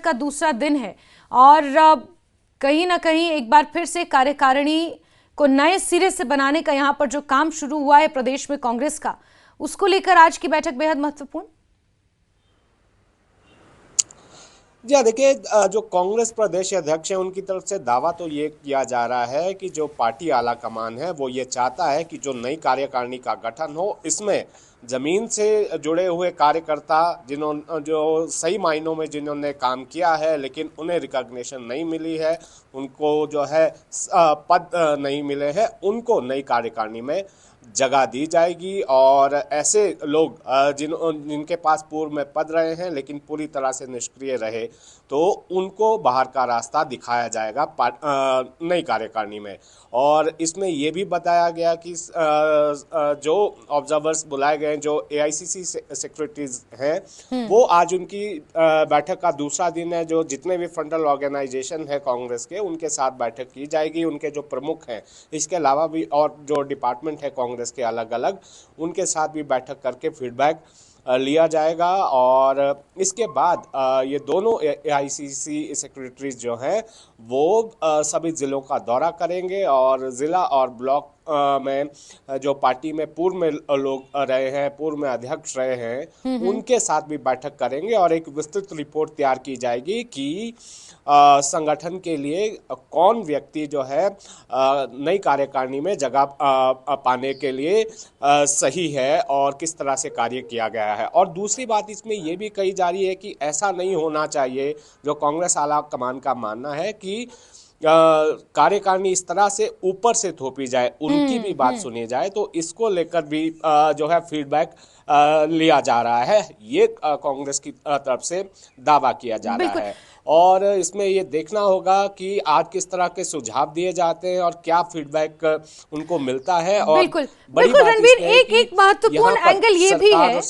बैठक का दूसरा दिन है और कहीं ना कहीं एक बार फिर से कार्यकारिणी को नए सिरे से बनाने का यहां पर जो काम शुरू हुआ है प्रदेश में कांग्रेस का, उसको लेकर आज की बैठक बेहद महत्वपूर्ण। जी हाँ, देखिए जो कांग्रेस प्रदेश अध्यक्ष हैं उनकी तरफ से दावा तो ये किया जा रहा है कि जो पार्टी आला कमान है वो ये चाहता है कि जो नई कार्यकारिणी का गठन हो, इसमें जमीन से जुड़े हुए कार्यकर्ता जो सही मायनों में जिन्होंने काम किया है लेकिन उन्हें रिकॉग्निशन नहीं मिली है, उनको जो है पद नहीं मिले हैं, उनको नई कार्यकारिणी में जगह दी जाएगी। और ऐसे लोग जिनके पास पूर्व में पद रहे हैं लेकिन पूरी तरह से निष्क्रिय रहे, तो उनको बाहर का रास्ता दिखाया जाएगा नई कार्यकारिणी में। और इसमें ये भी बताया गया कि जो ऑब्जर्वर्स बुलाए गए, जो एआईसीसी सेक्रेटरीज हैं, वो आज उनकी बैठक का दूसरा दिन है। जो जितने भी फ्रंटल ऑर्गेनाइजेशन है कांग्रेस के, उनके साथ बैठक की जाएगी। उनके जो प्रमुख हैं, इसके अलावा भी और जो डिपार्टमेंट है कांग्रेस के अलग अलग, उनके साथ भी बैठक करके फीडबैक लिया जाएगा। और इसके बाद ये दोनों एआईसीसी सेक्रेटरीज जो हैं वो सभी ज़िलों का दौरा करेंगे और ज़िला और ब्लॉक में जो पार्टी में पूर्व में लोग रहे हैं, पूर्व में अध्यक्ष रहे हैं, उनके साथ भी बैठक करेंगे और एक विस्तृत रिपोर्ट तैयार की जाएगी कि संगठन के लिए कौन व्यक्ति जो है नई कार्यकारिणी में जगह पाने के लिए सही है और किस तरह से कार्य किया गया है। और दूसरी बात इसमें यह भी कही जा रही है कि ऐसा नहीं होना चाहिए, जो कांग्रेस आला कमान का मानना है कि कार्यकारिणी इस तरह से ऊपर से थोपी जाए, उनकी भी बात सुनी जाए। तो इसको लेकर भी जो है फीडबैक लिया जा रहा है, ये कांग्रेस की तरफ से दावा किया जा रहा है। और इसमें ये देखना होगा कि आज किस तरह के सुझाव दिए जाते हैं और क्या फीडबैक उनको मिलता है। और बिल्कुल रणवीर, एक महत्वपूर्ण एंगल ये भी है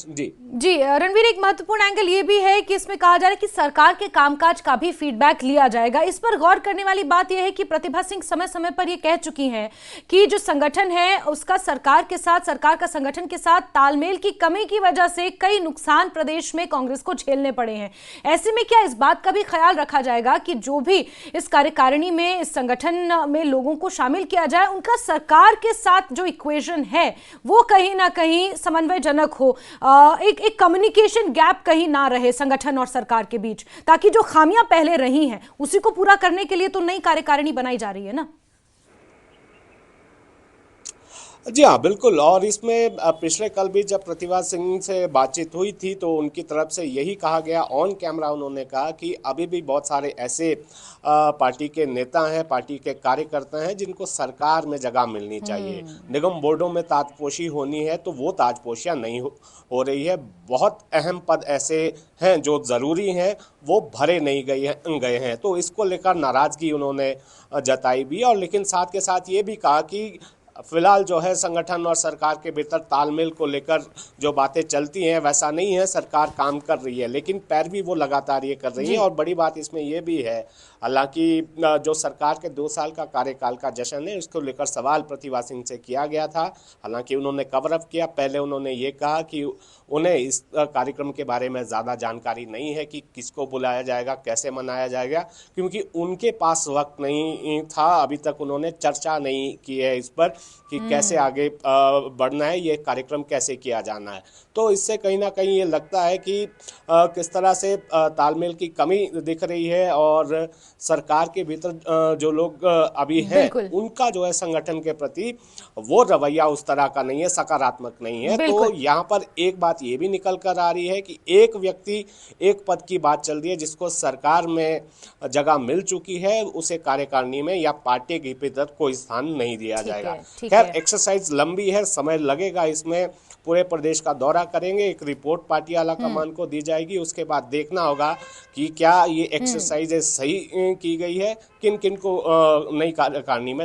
जी रणवीर, एक महत्वपूर्ण एंगल ये भी है कि इसमें कहा जा रहा है कि सरकार के कामकाज का भी फीडबैक लिया जाएगा। इस पर गौर करने वाली बात यह है कि प्रतिभा सिंह समय समय पर ये कह चुकी हैं कि जो संगठन है उसका सरकार का संगठन के साथ तालमेल की कमी की वजह से कई नुकसान प्रदेश में कांग्रेस को झेलने पड़े हैं। ऐसे में क्या इस बात का भी ख्याल रखा जाएगा कि जो भी इस कार्यकारिणी में, इस संगठन में लोगों को शामिल किया जाए, उनका सरकार के साथ जो इक्वेशन है वो कहीं ना कहीं समन्वयजनक हो, एक कम्युनिकेशन गैप कहीं ना रहे संगठन और सरकार के बीच, ताकि जो खामियां पहले रही हैं उसी को पूरा करने के लिए तो नई कार्यकारिणी बनाई जा रही है ना। जी हाँ, बिल्कुल। और इसमें पिछले कल भी जब प्रतिभा सिंह से बातचीत हुई थी तो उनकी तरफ से यही कहा गया, ऑन कैमरा उन्होंने कहा कि अभी भी बहुत सारे ऐसे पार्टी के नेता हैं, पार्टी के कार्यकर्ता हैं जिनको सरकार में जगह मिलनी चाहिए। निगम बोर्डों में ताजपोशी होनी है तो वो ताजपोशियाँ नहीं हो रही है। बहुत अहम पद ऐसे हैं जो ज़रूरी हैं, वो भरे नहीं गए हैं। तो इसको लेकर नाराज़गी उन्होंने जताई भी। और लेकिन साथ के साथ ये भी कहा कि फिलहाल जो है संगठन और सरकार के भीतर तालमेल को लेकर जो बातें चलती हैं वैसा नहीं है, सरकार काम कर रही है, लेकिन पैरवी वो लगातार ये कर रही है। और बड़ी बात इसमें ये भी है, हालांकि जो सरकार के 2 साल का कार्यकाल का जश्न है उसको लेकर सवाल प्रतिभा सिंह से किया गया था। हालांकि उन्होंने कवर अप किया। पहले उन्होंने ये कहा कि उन्हें इस कार्यक्रम के बारे में ज़्यादा जानकारी नहीं है कि किसको बुलाया जाएगा, कैसे मनाया जाएगा, क्योंकि उनके पास वक्त नहीं था। अभी तक उन्होंने चर्चा नहीं की है इस पर कि कैसे आगे बढ़ना है, ये कार्यक्रम कैसे किया जाना है। तो इससे कहीं ना कहीं ये लगता है कि किस तरह से तालमेल की कमी दिख रही है और सरकार के भीतर जो लोग अभी हैं उनका जो है संगठन के प्रति वो रवैया उस तरह का नहीं है, सकारात्मक नहीं है। तो यहाँ पर एक बात ये भी निकल कर आ रही है कि एक व्यक्ति एक पद की बात चल रही है जिसको सरकार में जगह मिल चुकी है, उसे कार्यकारिणी में या पार्टी के भीतर कोई स्थान नहीं दिया जाएगा। खैर, एक्सरसाइज लंबी है, समय लगेगा इसमें। पूरे प्रदेश का दौरा करेंगे, एक रिपोर्ट पार्टी आला कमान को दी जाएगी, उसके बाद देखना होगा कि क्या ये एक्सरसाइज सही की गई है, किन किन को नई कार्यकारिणी में